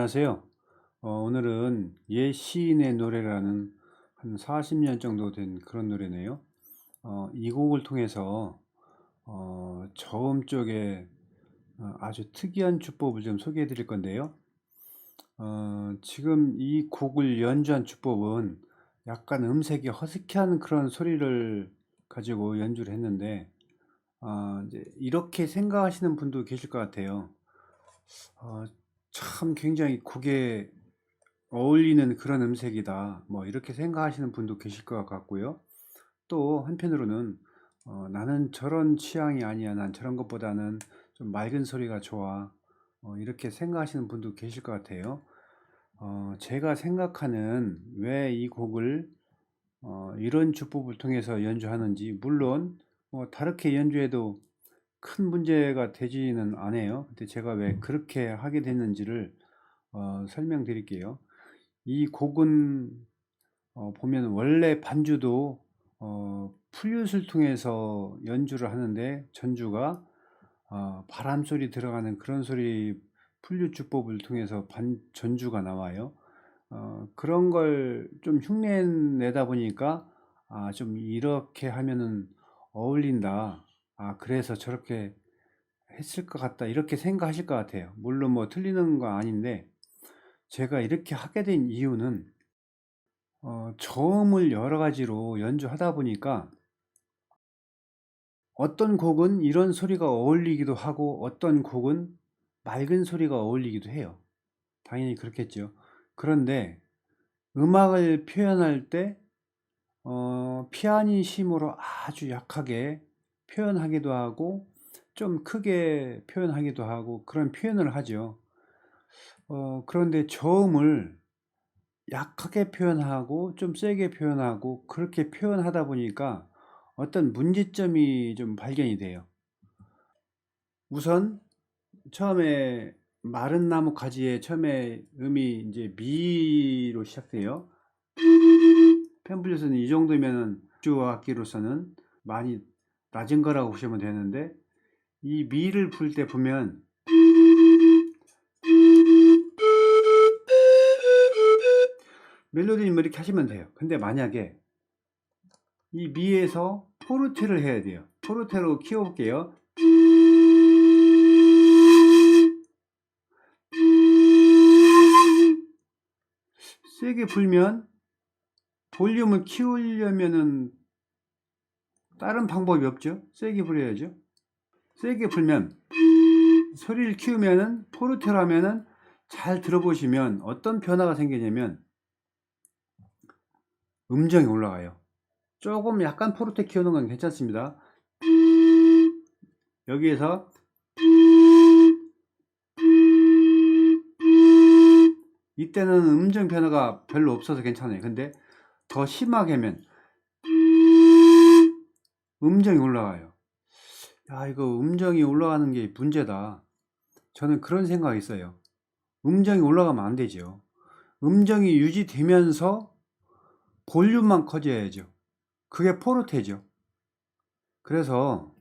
안녕하세요. 오늘은 옛 시인의 노래라는 한 40년 정도 된 그런 노래네요. 이 곡을 통해서 저음 쪽에 아주 특이한 주법을 좀 소개해 드릴 건데요. 지금 이 곡을 연주한 주법은 약간 음색이 허스키한 그런 소리를 가지고 연주를 했는데, 이제 이렇게 생각하시는 분도 계실 것 같아요. 어, 참 굉장히 곡에 어울리는 그런 음색이다. 뭐 이렇게 생각하시는 분도 계실 것 같고요. 또 한편으로는 나는 저런 취향이 아니야. 난 저런 것보다는 좀 맑은 소리가 좋아. 이렇게 생각하시는 분도 계실 것 같아요. 제가 생각하는 왜 이 곡을 이런 주법을 통해서 연주하는지, 물론 다르게 연주해도 큰 문제가 되지는 않아요. 근데 제가 왜 그렇게 하게 됐는지를 설명드릴게요. 이 곡은 보면 원래 반주도 플룻을 통해서 연주를 하는데, 전주가 바람 소리 들어가는 그런 소리, 플룻 주법을 통해서 전주가 나와요. 그런 걸 좀 흉내 내다 보니까 좀 이렇게 하면은 어울린다. 그래서 저렇게 했을 것 같다. 이렇게 생각하실 것 같아요. 물론 뭐 틀리는 거 아닌데, 제가 이렇게 하게 된 이유는 저음을 여러 가지로 연주하다 보니까 어떤 곡은 이런 소리가 어울리기도 하고 어떤 곡은 맑은 소리가 어울리기도 해요. 당연히 그렇겠죠. 그런데 음악을 표현할 때 피아니심으로 아주 약하게 표현하기도 하고 좀 크게 표현하기도 하고 그런 표현을 하죠. 그런데 저음을 약하게 표현하고 좀 세게 표현하고 그렇게 표현하다 보니까 어떤 문제점이 좀 발견이 돼요. 우선 처음에 마른 나무 가지에 처음에 음이 이제 미로 시작돼요. 펜블릿은 이 정도면은 주 악기로서는 많이 낮은 거라고 보시면 되는데, 이 미를 불 때 보면 멜로디는 이렇게 하시면 돼요. 근데 만약에 이 미에서 포르테를 해야 돼요. 포르테로 키워볼게요. 세게 불면 볼륨을 키우려면은 다른 방법이 없죠. 세게 불어야죠. 세게 불면 소리를 키우면은 포르테로 하면은 잘 들어보시면 어떤 변화가 생기냐면 음정이 올라가요. 조금 약간 포르테 키우는 건 괜찮습니다. 여기에서 이때는 음정 변화가 별로 없어서 괜찮아요. 근데 더 심하게 하면 음정이 올라가요. 이거 음정이 올라가는 게 문제다. 저는 그런 생각이 있어요. 음정이 올라가면 안 되죠. 음정이 유지되면서 볼륨만 커져야죠. 그게 포르테죠. 그래서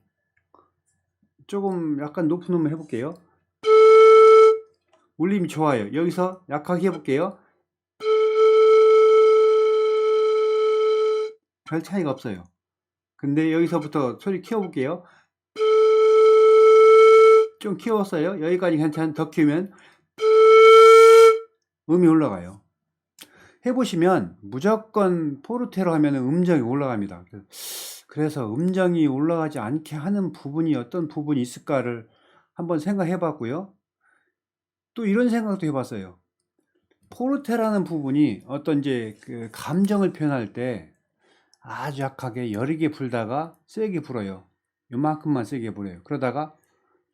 조금 약간 높은 음을 해볼게요. 울림이 좋아요. 여기서 약하게 해볼게요. 별 차이가 없어요. 근데 여기서부터 소리 키워볼게요. 좀 키웠어요. 여기까지 괜찮은, 더 키우면 음이 올라가요. 해보시면 무조건 포르테로 하면 음정이 올라갑니다. 그래서 음정이 올라가지 않게 하는 부분이 어떤 부분이 있을까를 한번 생각해 봤고요. 또 이런 생각도 해봤어요. 포르테라는 부분이 어떤 이제 그 감정을 표현할 때 아주 약하게 여리게 불다가 세게 불어요. 요만큼만 세게 불어요. 그러다가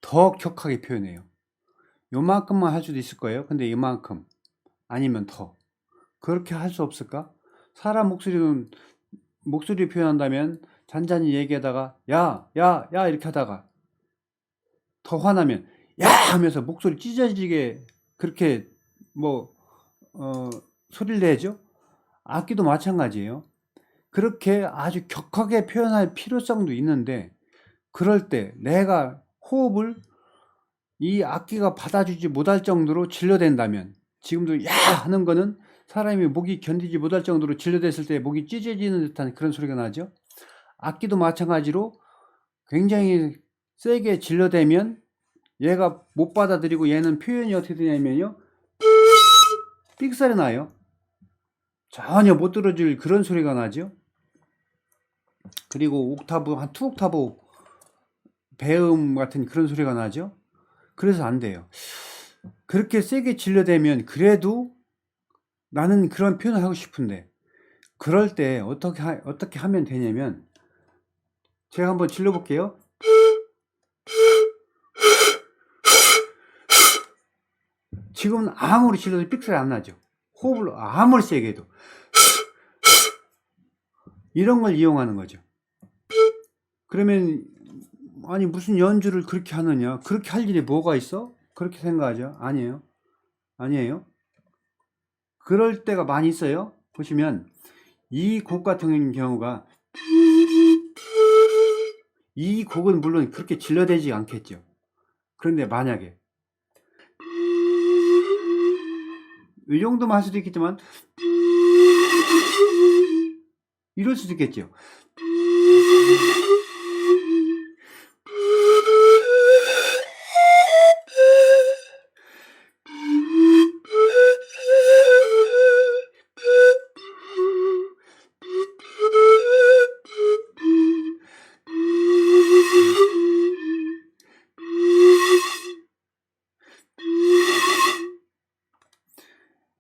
더 격하게 표현해요. 요만큼만 할 수도 있을 거예요. 근데 이만큼 아니면 더. 그렇게 할 수 없을까? 사람 목소리 표현한다면 잔잔히 얘기하다가 야, 야, 야 이렇게 하다가 더 화나면 야 하면서 목소리 찢어지게 그렇게 뭐 소리를 내죠. 악기도 마찬가지예요. 그렇게 아주 격하게 표현할 필요성도 있는데, 그럴 때 내가 호흡을 이 악기가 받아주지 못할 정도로 질러댄다면 지금도 야 하는 거는 사람이 목이 견디지 못할 정도로 진료됐을 때 목이 찢어지는 듯한 그런 소리가 나죠. 악기도 마찬가지로 굉장히 세게 진료되면 얘가 못 받아들이고 얘는 표현이 어떻게 되냐면요, 삑사리 나요. 전혀 못 들어줄 그런 소리가 나죠. 그리고 옥타브 한 2옥타브 배음 같은 그런 소리가 나죠. 그래서 안 돼요. 그렇게 세게 진료되면 그래도 나는 그런 표현을 하고 싶은데, 그럴 때 어떻게 하면 되냐면, 제가 한번 질러 볼게요. 지금은 아무리 질러도 삑사리 안 나죠. 호흡을 아무리 세게 해도. 이런 걸 이용하는 거죠. 그러면 아니 무슨 연주를 그렇게 하느냐, 그렇게 할 일이 뭐가 있어? 그렇게 생각하죠. 아니에요. 아니에요. 그럴 때가 많이 있어요. 보시면 이 곡 같은 경우가, 이 곡은 물론 그렇게 질러대지 않겠죠. 그런데 만약에 이 정도만 할 수도 있겠지만 이럴 수도 있겠죠.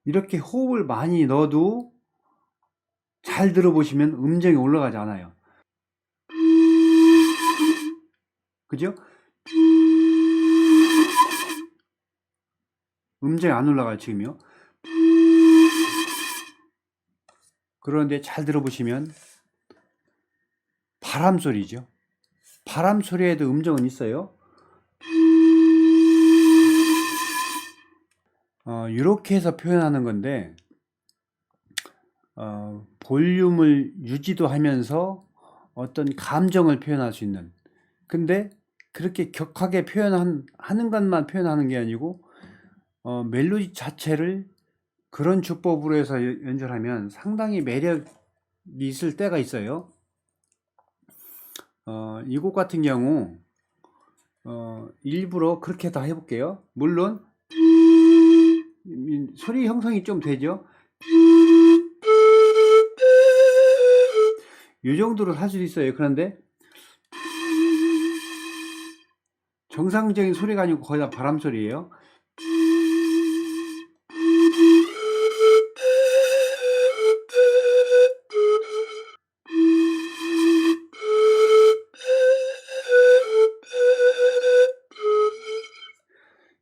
이렇게 호흡을 많이 넣어도 잘 들어보시면 음정이 올라가지 않아요. 그죠? 음정이 안 올라가요, 지금요. 그런데 잘 들어보시면 바람 소리죠. 바람 소리에도 음정은 있어요. 이렇게 해서 표현하는 건데, 볼륨을 유지도 하면서 어떤 감정을 표현할 수 있는, 근데 그렇게 격하게 하는 것만 표현하는 게 아니고 멜로디 자체를 그런 주법으로 해서 연주하면 상당히 매력이 있을 때가 있어요. 이 곡 같은 경우 일부러 그렇게 다 해볼게요. 물론 소리 형성이 좀 되죠. 이 정도로 할 수도 있어요. 그런데 정상적인 소리가 아니고 거의 다 바람 소리예요.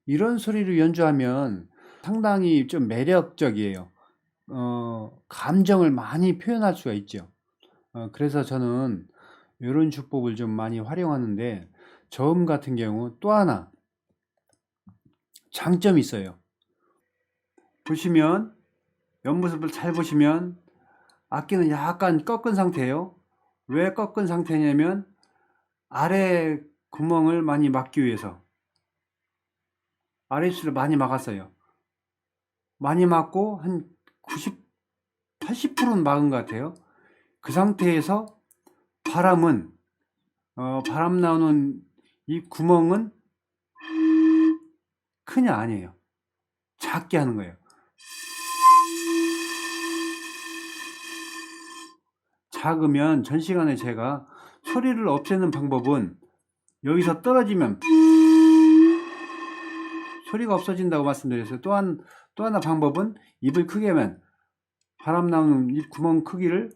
이런 소리를 연주하면 상당히 좀 매력적이에요. 감정을 많이 표현할 수가 있죠. 그래서 저는 이런 주법을 좀 많이 활용하는데, 저음 같은 경우 또 하나 장점이 있어요. 보시면 옆모습을 잘 보시면 악기는 약간 꺾은 상태예요. 왜 꺾은 상태냐면 아래 구멍을 많이 막기 위해서 아래 입술을 많이 막았어요. 많이 막고 한 90, 80%는 막은 것 같아요. 그 상태에서 바람은 바람 나오는 이 구멍은 크냐 아니에요. 작게 하는 거예요. 작으면 전 시간에 제가 소리를 없애는 방법은, 여기서 떨어지면 소리가 없어진다고 말씀드렸어요. 또 하나 방법은 입을 크게 하면 바람 나오는 이 구멍 크기를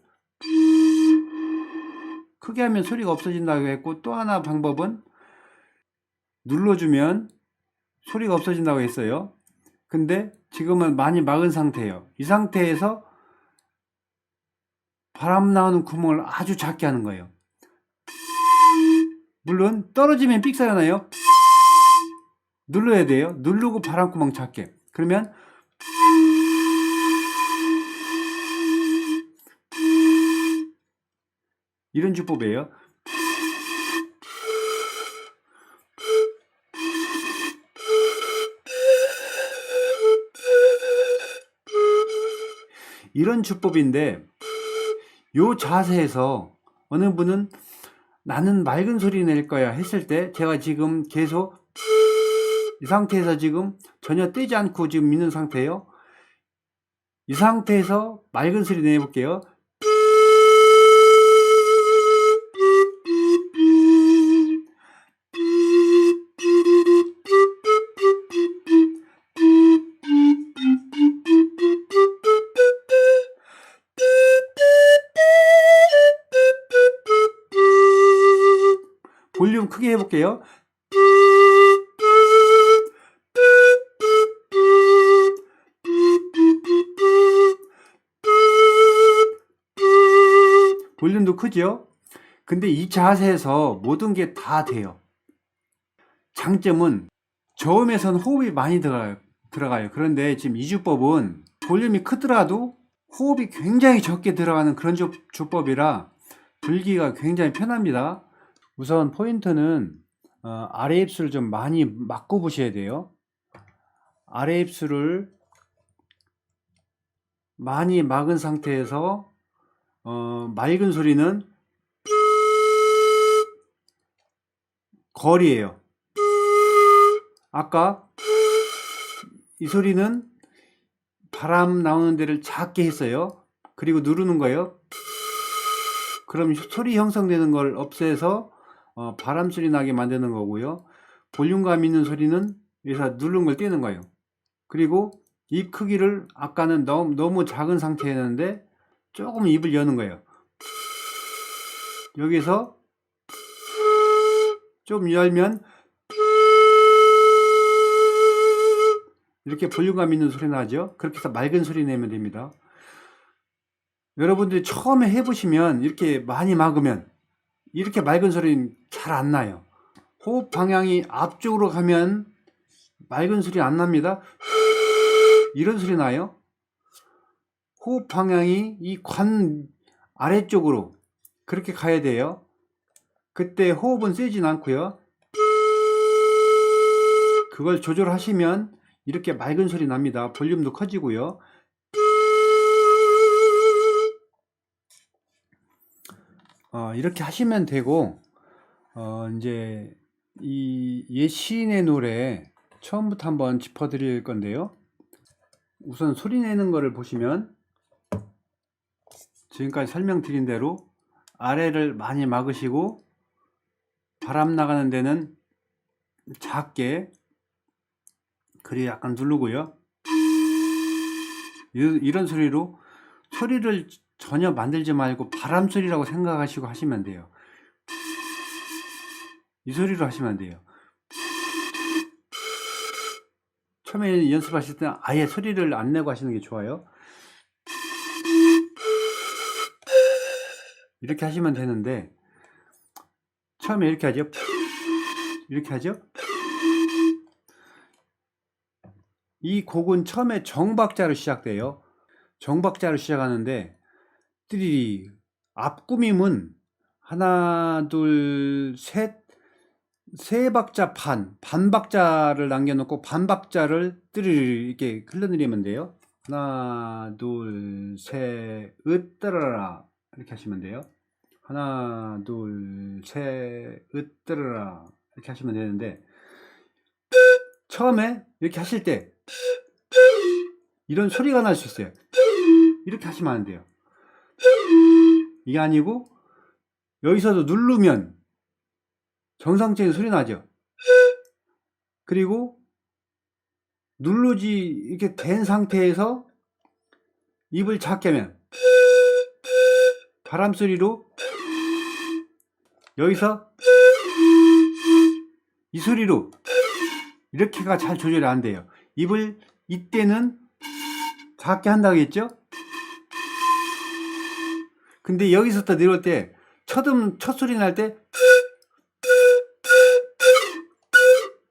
크게 하면 소리가 없어진다고 했고, 또 하나 방법은 눌러주면 소리가 없어진다고 했어요. 근데 지금은 많이 막은 상태예요. 이 상태에서 바람 나오는 구멍을 아주 작게 하는 거예요. 물론 떨어지면 삑사리 나요. 눌러야 돼요. 누르고 바람구멍 작게. 그러면 이런 주법이에요. 이런 주법인데, 요 자세에서 어느 분은 나는 맑은 소리 낼 거야 했을 때, 제가 지금 계속 이 상태에서 지금 전혀 떼지 않고 지금 있는 상태예요. 이 상태에서 맑은 소리 내볼게요. 볼륨 크게 해볼게요. 볼륨도 크죠? 근데 이 자세에서 모든 게 다 돼요. 장점은 저음에선 호흡이 많이 들어가요. 그런데 지금 이 주법은 볼륨이 크더라도 호흡이 굉장히 적게 들어가는 그런 주법이라 불기가 굉장히 편합니다. 우선 포인트는 아래 입술을 좀 많이 막고 보셔야 돼요. 아래 입술을 많이 막은 상태에서 맑은 소리는 거리예요. 아까 이 소리는 바람 나오는 데를 작게 했어요. 그리고 누르는 거예요. 그럼 소리 형성되는 걸 없애서 바람 소리 나게 만드는 거고요. 볼륨감 있는 소리는 여기서 누른 걸 떼는 거예요. 그리고 입 크기를 아까는 너무 작은 상태였는데 조금 입을 여는 거예요. 여기서 좀 열면 이렇게 볼륨감 있는 소리 나죠. 그렇게 해서 맑은 소리 내면 됩니다. 여러분들이 처음에 해보시면 이렇게 많이 막으면 이렇게 맑은 소리는 잘 안 나요. 호흡 방향이 앞쪽으로 가면 맑은 소리 안 납니다. 이런 소리 나요. 호흡 방향이 이 관 아래쪽으로 그렇게 가야 돼요. 그때 호흡은 세진 않고요. 그걸 조절하시면 이렇게 맑은 소리 납니다. 볼륨도 커지고요. 이렇게 하시면 되고, 이제 이 옛 시인의 노래 처음부터 한번 짚어드릴 건데요. 우선 소리 내는 거를 보시면 지금까지 설명드린 대로 아래를 많이 막으시고 바람 나가는 데는 작게, 그리고 약간 누르고요. 이런 소리로 소리를 전혀 만들지 말고 바람 소리라고 생각하시고 하시면 돼요. 이 소리로 하시면 돼요. 처음에 연습하실 때는 아예 소리를 안 내고 하시는 게 좋아요. 이렇게 하시면 되는데 처음에 이렇게 하죠. 이렇게 하죠. 이 곡은 처음에 정박자로 시작돼요. 정박자로 시작하는데 띠리리 앞구밈은 하나 둘 셋 세 박자 반 박자를 남겨놓고 반 박자를 띠리리 이렇게 흘러내리면 돼요. 하나 둘 셋 으뜨라라 이렇게 하시면 돼요. 하나 둘 셋 으뜨라라 이렇게 하시면 되는데 처음에 이렇게 하실 때 이런 소리가 날 수 있어요. 이렇게 하시면 안 돼요. 이게 아니고 여기서도 누르면 정상적인 소리 나죠. 그리고 누르지 이렇게 된 상태에서 입을 작게 하면 바람 소리로 여기서 이 소리로 이렇게가 잘 조절이 안 돼요. 입을 이때는 작게 한다고 했죠. 근데 여기서부터 내려올 때 첫 소리 날 때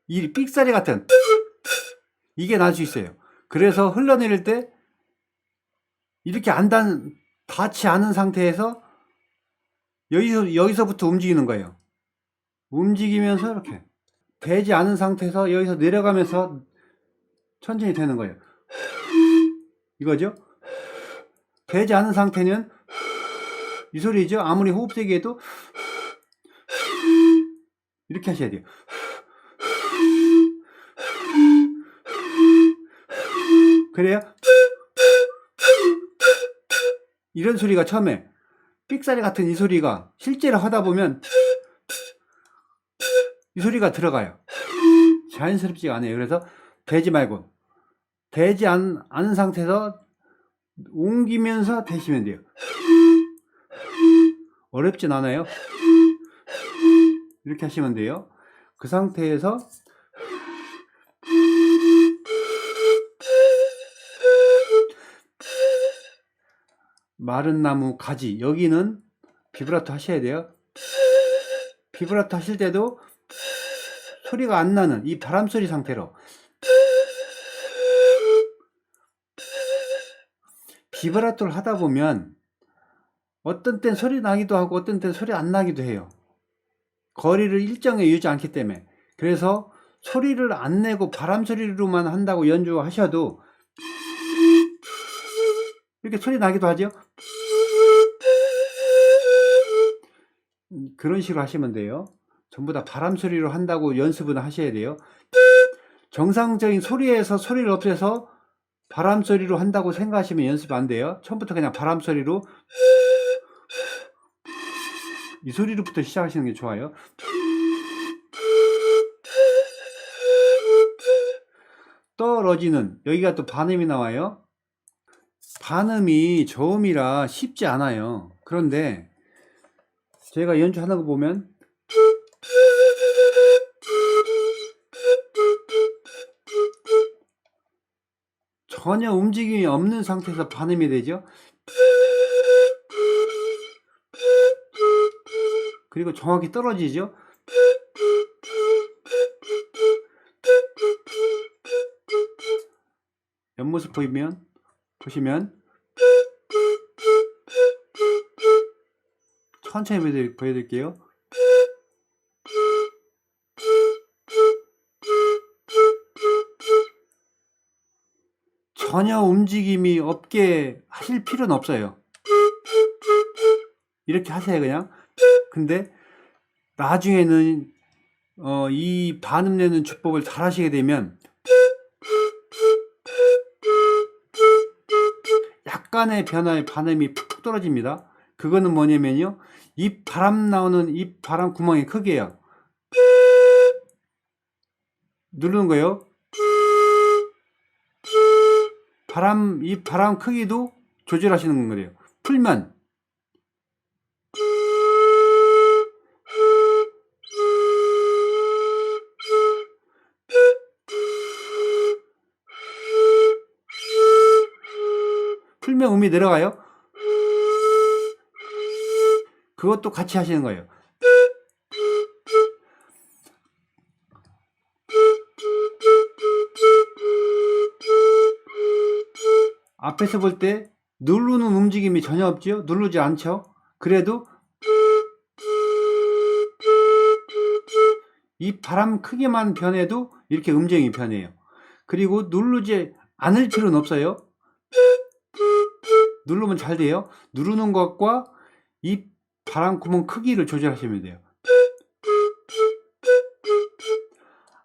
이 삑사리 같은 이게 날 수 있어요. 그래서 흘러내릴 때 이렇게 닿지 않은 상태에서 여기서부터 움직이는 거예요. 움직이면서 이렇게 되지 않은 상태에서 여기서 내려가면서 천천히 되는 거예요. 이거죠. 되지 않은 상태는 이 소리죠. 아무리 호흡 세게 해도 이렇게 하셔야 돼요. 그래요? 이런 소리가 처음에 삑사리 같은 이 소리가 실제로 하다 보면 이 소리가 들어가요. 자연스럽지가 않아요. 그래서 대지 말고 되지 않은 상태에서 옮기면서 대시면 돼요. 어렵진 않아요. 이렇게 하시면 돼요. 그 상태에서 마른 나무 가지, 여기는 비브라토 하셔야 돼요. 비브라토 하실 때도 소리가 안 나는 이 바람 소리 상태로 비브라토를 하다 보면 어떤 땐 소리 나기도 하고 어떤 땐 소리 안 나기도 해요. 거리를 일정에 유지 않기 때문에. 그래서 소리를 안 내고 바람 소리로만 한다고 연주하셔도 이렇게 소리 나기도 하죠. 그런 식으로 하시면 돼요. 전부 다 바람 소리로 한다고 연습은 하셔야 돼요. 정상적인 소리에서 소리를 없애서 바람 소리로 한다고 생각하시면 연습 안 돼요. 처음부터 그냥 바람 소리로 이 소리로부터 시작하시는 게 좋아요. 떨어지는, 여기가 또 반음이 나와요. 반음이 저음이라 쉽지 않아요. 그런데 제가 연주하는 거 보면 전혀 움직임이 없는 상태에서 반음이 되죠. 그리고 정확히 떨어지죠. 옆모습 보시면 천천히 보여드릴게요. 전혀 움직임이 없게 하실 필요는 없어요. 이렇게 하세요 그냥. 근데 나중에는 이 반음 내는 주법을 잘 하시게 되면 약간의 변화의 반음이 푹 떨어집니다. 그거는 뭐냐면요, 이 바람 나오는 이 바람 구멍의 크기예요. 누르는 거예요. 이 바람 크기도 조절하시는 거예요. 풀면 음이 내려가요. 그것도 같이 하시는 거예요. 앞에서 볼 때 누르는 움직임이 전혀 없죠. 누르지 않죠. 그래도 이 바람 크기만 변해도 이렇게 음정이 변해요. 그리고 누르지 않을 필요는 없어요. 누르면 잘 돼요. 누르는 것과 이 바람 구멍 크기를 조절하시면 돼요.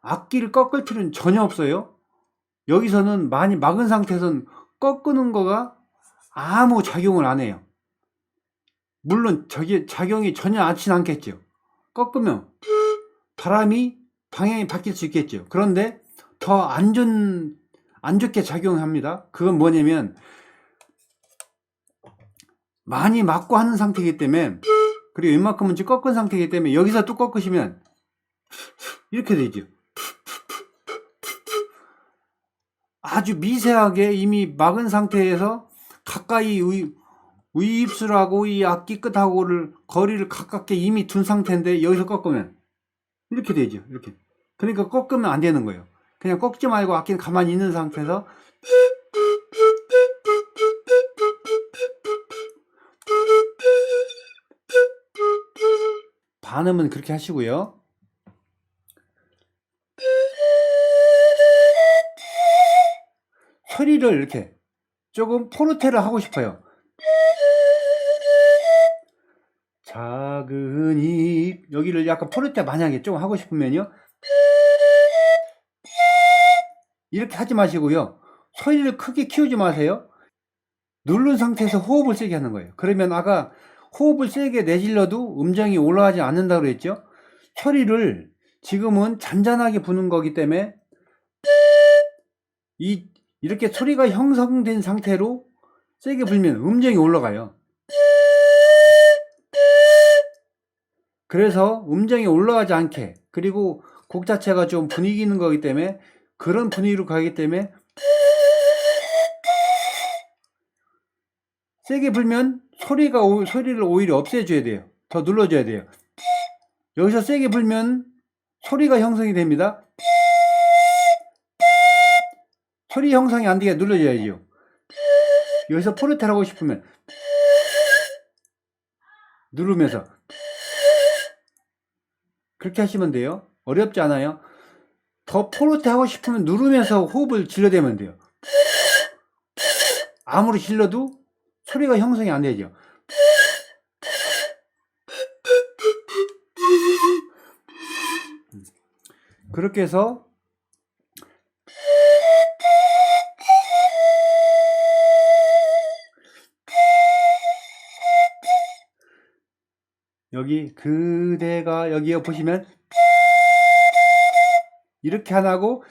악기를 꺾을 필요는 전혀 없어요. 여기서는 많이 막은 상태에서는 꺾는 거가 아무 작용을 안 해요. 물론 저게 작용이 전혀 않진 않겠죠. 꺾으면 바람이 방향이 바뀔 수 있겠죠. 그런데 더 안 좋게 작용합니다. 그건 뭐냐면 많이 막고 하는 상태이기 때문에, 그리고 웬만큼은 꺾은 상태이기 때문에 여기서 또 꺾으시면 이렇게 되죠. 아주 미세하게 이미 막은 상태에서 가까이 위입술하고 이 악기 끝하고를 거리를 가깝게 이미 둔 상태인데 여기서 꺾으면 이렇게 되죠. 이렇게. 그러니까 꺾으면 안 되는 거예요. 그냥 꺾지 말고 악기는 가만히 있는 상태에서 반음은 그렇게 하시고요. 소리를 이렇게 조금 포르테를 하고 싶어요. 작은 입 여기를 약간 포르테 만약에 좀 하고 싶으면요 이렇게 하지 마시고요 소리를 크게 키우지 마세요. 누른 상태에서 호흡을 세게 하는 거예요. 그러면 아까 호흡을 세게 내질러도 음정이 올라가지 않는다고 그랬죠. 소리를 지금은 잔잔하게 부는 거기 때문에 이렇게 소리가 형성된 상태로 세게 불면 음정이 올라가요. 그래서 음정이 올라가지 않게, 그리고 곡 자체가 좀 분위기 있는 거기 때문에 그런 분위기로 가기 때문에 세게 불면 소리를 오히려 없애줘야 돼요. 더 눌러줘야 돼요. 여기서 세게 불면 소리가 형성이 됩니다. 소리 형성이 안 되게 눌러줘야죠. 여기서 포르테를 하고 싶으면 누르면서 그렇게 하시면 돼요. 어렵지 않아요. 더 포르테 하고 싶으면 누르면서 호흡을 질러대면 돼요. 아무리 질러도 소리가 형성이 안 되죠. 그렇게 해서 여기 그대가 여기 보시면 이렇게 안 하고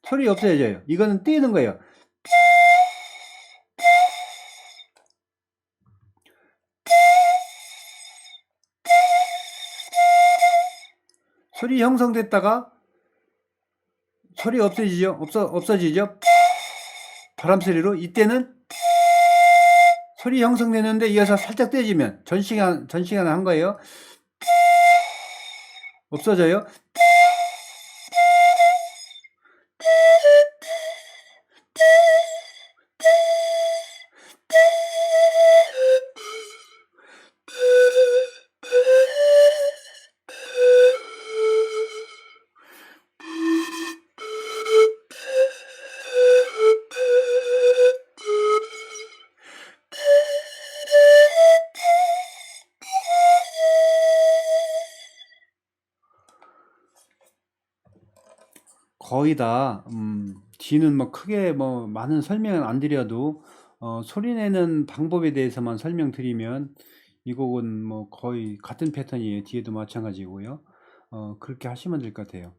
소리 없어져요. 이거는 띄는 거예요. 소리 형성됐다가 소리 없어지죠. 없어지죠. 바람 소리로. 이때는 소리 형성되는데 이어서 살짝 떼지면 전시간 한 거예요. 없어져요. 거의 다 뒤는 뭐 크게 뭐 많은 설명은 안 드려도 소리 내는 방법에 대해서만 설명드리면 이 곡은 뭐 거의 같은 패턴이에요. 뒤에도 마찬가지고요. 그렇게 하시면 될 것 같아요.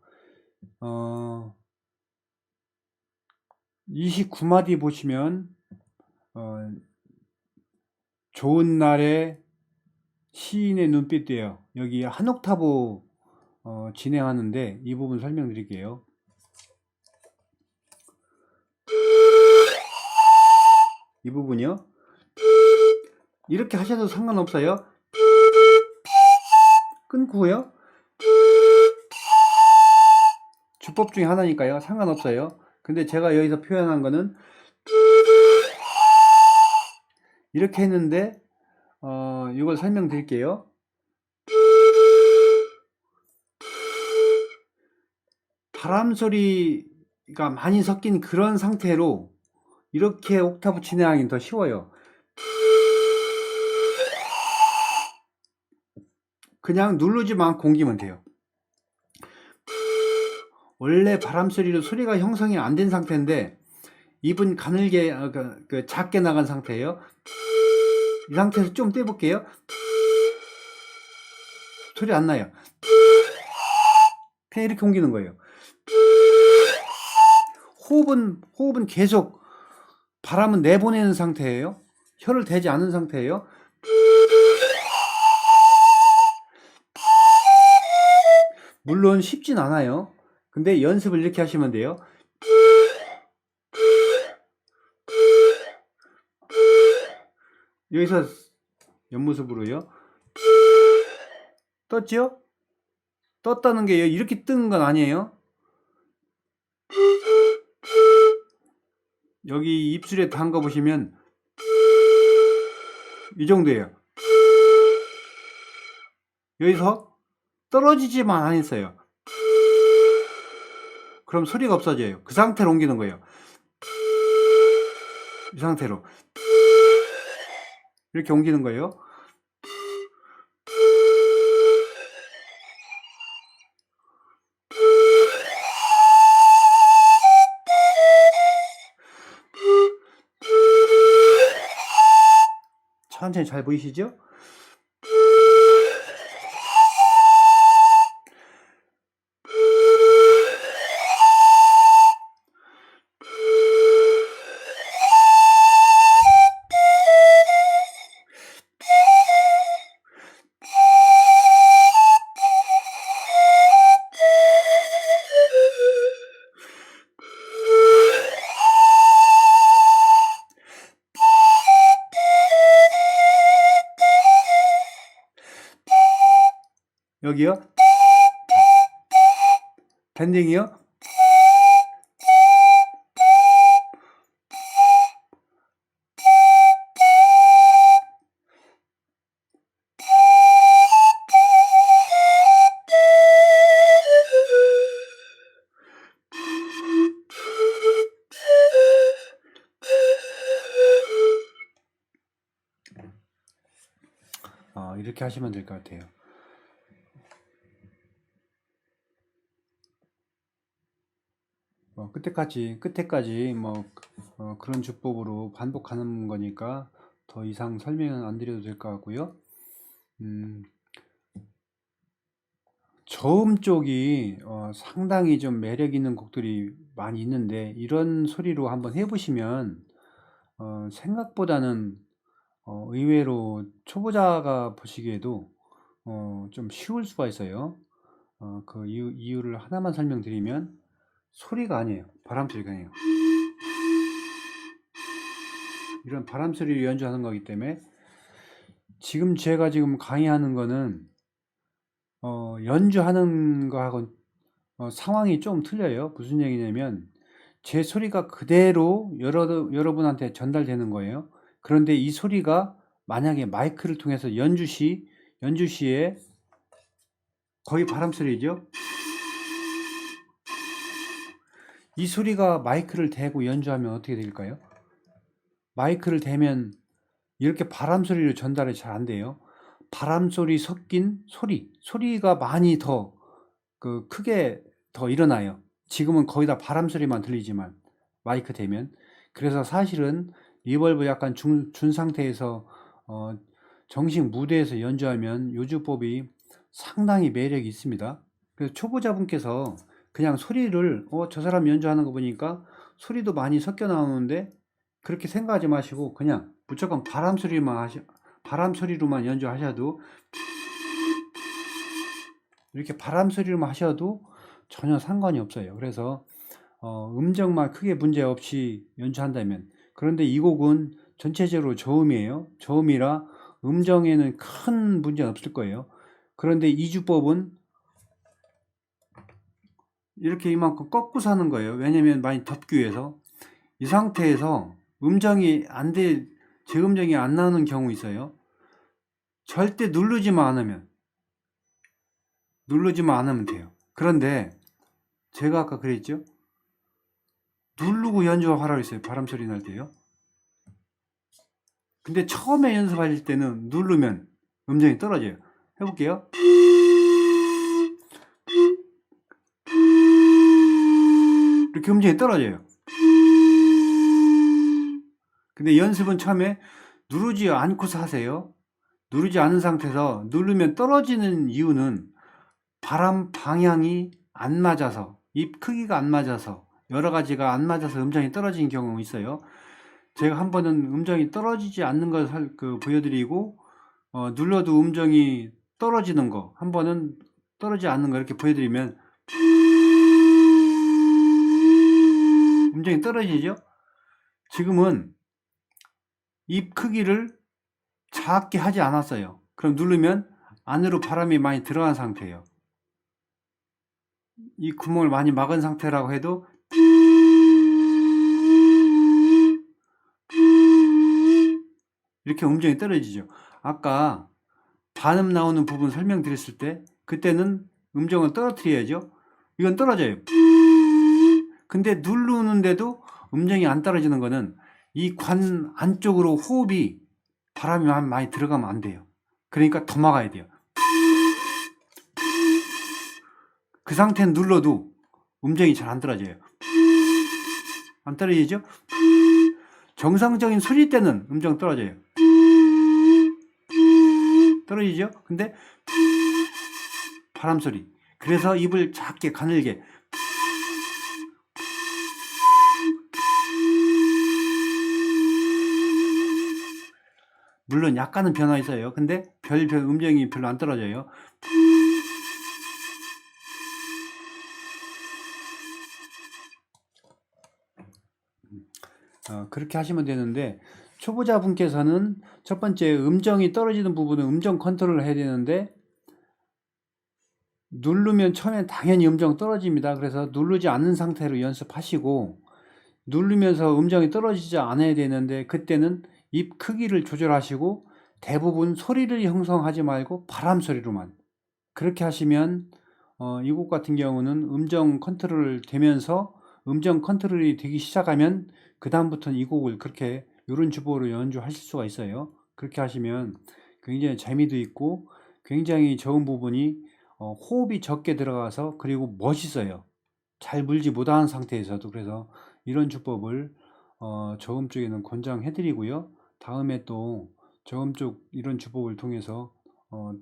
29마디 보시면 좋은 날에 시인의 눈빛이에요. 여기 한 옥타브 진행하는데 이 부분 설명드릴게요. 이 부분이요. 이렇게 하셔도 상관없어요. 끊고요. 주법 중에 하나니까요. 상관없어요. 근데 제가 여기서 표현한 거는 이렇게 했는데 이걸 설명드릴게요. 바람 소리가 많이 섞인 그런 상태로 이렇게 옥타브 진행하기는 더 쉬워요. 그냥 누르지만 공기면 돼요. 원래 바람 소리로 소리가 형성이 안 된 상태인데 입은 가늘게 작게 나간 상태예요. 이 상태에서 좀 떼볼게요. 소리 안 나요. 그냥 이렇게 옮기는 거예요. 호흡은 계속 바람은 내보내는 상태예요. 혀를 대지 않은 상태예요. 물론 쉽진 않아요. 근데 연습을 이렇게 하시면 돼요. 여기서 옆모습으로요. 떴죠? 떴다는 게 이렇게 뜬 건 아니에요. 여기 입술에 담가 보시면 이 정도예요. 여기서 떨어지지만 안 했어요. 그럼 소리가 없어져요. 그 상태로 옮기는 거예요. 이 상태로. 이렇게 옮기는 거예요. 천천히 잘 보이시죠? 여기요. 밴딩이요. 이렇게 하시면 될 것 같아요. 끝에까지 그런 주법으로 반복하는 거니까 더 이상 설명은 안 드려도 될 것 같고요. 저음 쪽이 상당히 좀 매력 있는 곡들이 많이 있는데, 이런 소리로 한번 해보시면 생각보다는 의외로 초보자가 보시기에도 좀 쉬울 수가 있어요. 그 이유를 하나만 설명드리면, 소리가 아니에요. 바람 소리가 아니에요. 이런 바람 소리를 연주하는 거기 때문에, 제가 지금 강의하는 거는 연주하는 거하고 상황이 좀 틀려요. 무슨 얘기냐면, 제 소리가 그대로 여러분한테 전달되는 거예요. 그런데 이 소리가 만약에 마이크를 통해서 연주 시에 거의 바람 소리죠. 이 소리가 마이크를 대고 연주하면 어떻게 될까요? 마이크를 대면 이렇게 바람 소리로 전달이 잘 안 돼요. 바람 소리 섞인 소리가 많이 더 크게 더 일어나요. 지금은 거의 다 바람 소리만 들리지만, 마이크 대면. 그래서 사실은 리벌브 약간 준 상태에서 정식 무대에서 연주하면 요주법이 상당히 매력이 있습니다. 그래서 초보자분께서 그냥 소리를 저 사람 연주하는 거 보니까 소리도 많이 섞여 나오는데, 그렇게 생각하지 마시고 그냥 무조건 바람 소리로만 연주하셔도, 이렇게 바람 소리로만 하셔도 전혀 상관이 없어요. 그래서 음정만 크게 문제 없이 연주한다면. 그런데 이 곡은 전체적으로 저음이에요. 저음이라 음정에는 큰 문제는 없을 거예요. 그런데 이 주법은 이렇게 이만큼 꺾고서 하는 거예요. 왜냐면 많이 덮기 위해서. 이 상태에서 제 음정이 안 나오는 경우 있어요. 절대 누르지만 않으면 돼요. 그런데 제가 아까 그랬죠? 누르고 연주하라고 했어요. 바람 소리 날 때요. 근데 처음에 연습하실 때는 누르면 음정이 떨어져요. 해볼게요. 이렇게 음정이 떨어져요. 근데 연습은 처음에 누르지 않고서 하세요. 누르지 않은 상태에서 누르면 떨어지는 이유는 바람 방향이 안 맞아서, 입 크기가 안 맞아서, 여러 가지가 안 맞아서 음정이 떨어지는 경우가 있어요. 제가 한 번은 음정이 떨어지지 않는 걸 보여드리고, 눌러도 음정이 떨어지는 거, 한 번은 떨어지지 않는 거 이렇게 보여드리면 음정이 떨어지죠? 지금은 입 크기를 작게 하지 않았어요. 그럼 누르면 안으로 바람이 많이 들어간 상태예요. 이 구멍을 많이 막은 상태라고 해도 이렇게 음정이 떨어지죠. 아까 반음 나오는 부분 설명드렸을 때, 그때는 음정을 떨어뜨려야죠. 이건 떨어져요. 근데 누르는데도 음정이 안 떨어지는 거는 이 관 안쪽으로 호흡이 바람이 많이 들어가면 안 돼요. 그러니까 더 막아야 돼요. 그 상태는 눌러도 음정이 잘 안 떨어져요. 안 떨어지죠? 정상적인 소리 때는 음정 떨어져요. 떨어지죠? 근데 바람 소리. 그래서 입을 작게 가늘게. 물론 약간은 변화 있어요. 근데 음정이 별로 안 떨어져요. 그렇게 하시면 되는데, 초보자분께서는 첫 번째 음정이 떨어지는 부분은 음정 컨트롤을 해야 되는데, 누르면 처음엔 당연히 음정 떨어집니다. 그래서 누르지 않는 상태로 연습하시고, 누르면서 음정이 떨어지지 않아야 되는데, 그때는 입 크기를 조절하시고, 대부분 소리를 형성하지 말고 바람 소리로만. 그렇게 하시면 이 곡 같은 경우는 음정 컨트롤 되면서 음정 컨트롤이 되기 시작하면 그 다음부터는 이 곡을 그렇게 이런 주법으로 연주하실 수가 있어요. 그렇게 하시면 굉장히 재미도 있고 굉장히 좋은 부분이 호흡이 적게 들어가서 그리고 멋있어요. 잘 물지 못하는 상태에서도. 그래서 이런 주법을 저음 쪽에는 권장해 드리고요. 다음에 또 저음 쪽 이런 주법을 통해서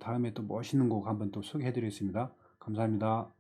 다음에 또 멋있는 곡 한번 또 소개해 드리겠습니다. 감사합니다.